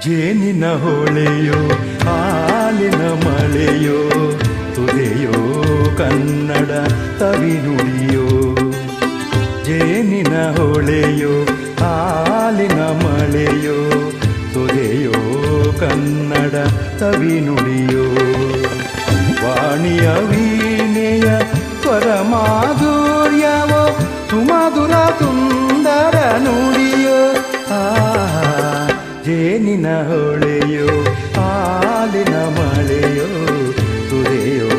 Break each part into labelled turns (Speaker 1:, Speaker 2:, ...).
Speaker 1: ಜೇನಿನ ಹೊಳೆಯೋ ಹಾಲಿನ ಮಳೆಯೋ ತುದೆಯೋ ಕನ್ನಡ ಸವಿನುಡಿಯೋ. ಜೇನಿನ ಹೊಳೆಯೋ ಹಾಲಿನ ಮಳೆಯೋ ತುದೆಯೋ ಕನ್ನಡ ಸವಿನುಡಿಯೋ. ವಾಣಿಯ ವೀಣೆಯ ಸ್ವರ ಮಾಧುರ್ಯವೋ ಸುಮಧುರ ಸುಂದರ ನುಡಿಯೋ. ಜೇನಿನ ಹೊಳೆಯೋ ಹಾಲಿನ ಮಳೆಯೋ ತುರೆಯೋ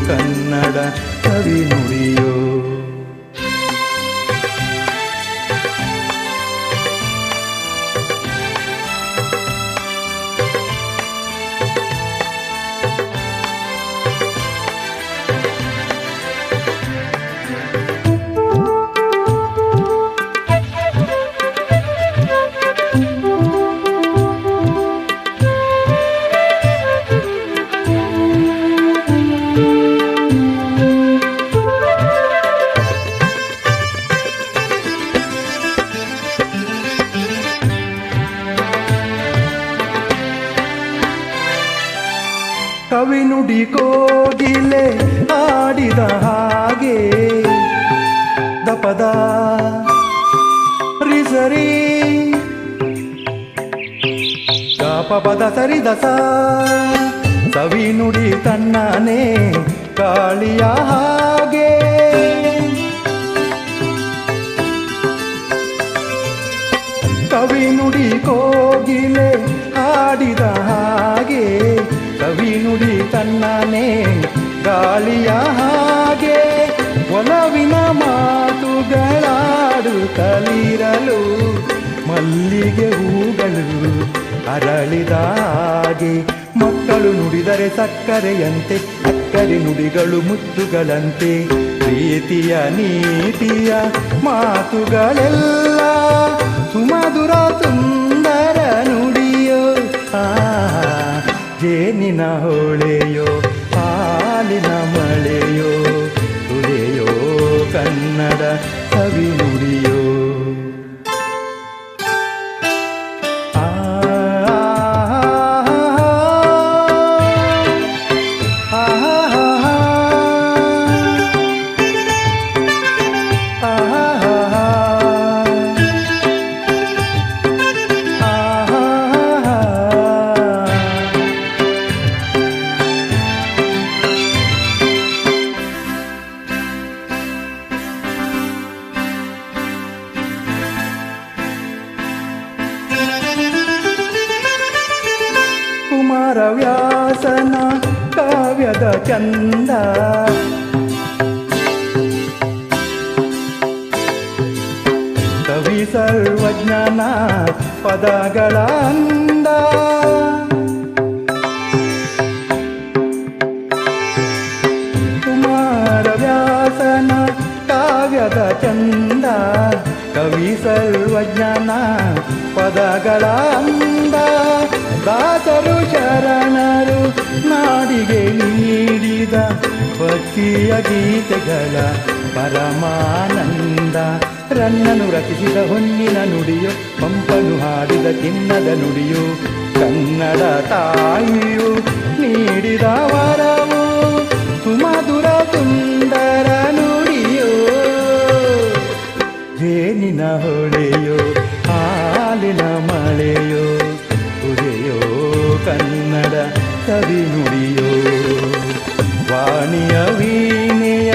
Speaker 1: ಕನ್ನಡ ಸವಿನುಡಿಯೋ. ಕವಿನುಡಿ ಕೋಗಿಲೆ ಆಡಿದ ಹಾಗೆ ದಪದ ರಿಸರಿ ಗಾಪಪದ ಸರಿದಸ ಕವಿನುಡಿ ತನ್ನನೇ ಕಾಳಿಯ ಹಾಗೆ. ಕವಿನುಡಿ ಕೋಗಿಲೆ ಆಡಿದ ಹಾಗೆ ಕವಿನುಡಿ ತನ್ನನೇ ಗಾಳಿಯ ಹಾಗೆ. ಒಲವಿನ ಮಾತುಗಳಾಡುತ್ತಲಿರಲು ಮಲ್ಲಿಗೆ ಹೂಗಳು ಅರಳಿದ ಹಾಗೆ. ಮಕ್ಕಳು ನುಡಿದರೆ ಸಕ್ಕರೆಯಂತೆ ಅಕ್ಕರೆ ನುಡಿಗಳು ಮುತ್ತುಗಳಂತೆ. ಪ್ರೀತಿಯ ನೀತಿಯ ಮಾತುಗಳೆಲ್ಲ ಸುಮಧುರ ಸುಂದರ ನುಡಿಯೋ. ಜೇನಿನ ಹೊಳೆಯೋ ಹಾಲಿನ ಮಳೆಯೋ ತುರೆಯೋ ಕನ್ನಡ ಸವಿನುಡಿಯೋ. ಕುಮಾರವ್ಯಾಸನ ಕಾವ್ಯದ ಚಂದ ಕವಿ ಸರ್ವಜ್ಞನ ಪದಗಳ ಅಂದ. ಕುಮಾರವ್ಯಾಸನ ಕಾವ್ಯದ ಚಂದ ಕವಿ ಸರ್ವಜ್ಞನ ಪದಗಳ ಅಂದ. ದಾಸರು ಶರಣರು ನಾಡಿಗೆ ನೀಡಿದ ಭಕ್ತಿಯ ಗೀತೆಗಳ ಪರಮಾನಂದ. ರನ್ನನು ರಚಿಸಿದ ಹೊನ್ನಿನ ನುಡಿಯೋ ಪಂಪನು ಹಾಡಿದ ಚಿನ್ನದ ನುಡಿಯೋ. ಕನ್ನಡ ತಾಯಿಯು ನೀಡಿದ ವರವು ಸುಮಧುರ ಸುಂದರ ನುಡಿಯೋ. ಜೇನಿನ ಹೊಳೆಯೋ ಹಾಲಿನ ಮಳೆಯೋ ತುರೆಯೋ ಕನ್ನಡ ಸವಿನುಡಿಯೋ. ವಾಣಿಯ ವೀಣೆಯ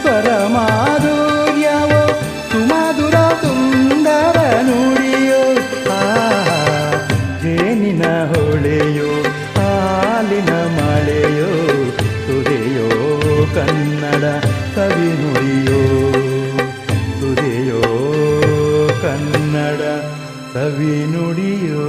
Speaker 1: ಸ್ವರ ಮಾಧುರ್ಯವೋ ಸುಮಧುರ ಸುಂದರ ನುಡಿಯೋ. ಜೇನಿನ ಹೊಳೆಯೋ ಹಾಲಿನ ಮಳೆಯೋ ತುರೆಯೋ ಕನ್ನಡ ಸವಿನುಡಿಯೋ. ತುರೆಯೋ ಕನ್ನಡ ಸವಿನುಡಿಯೋ.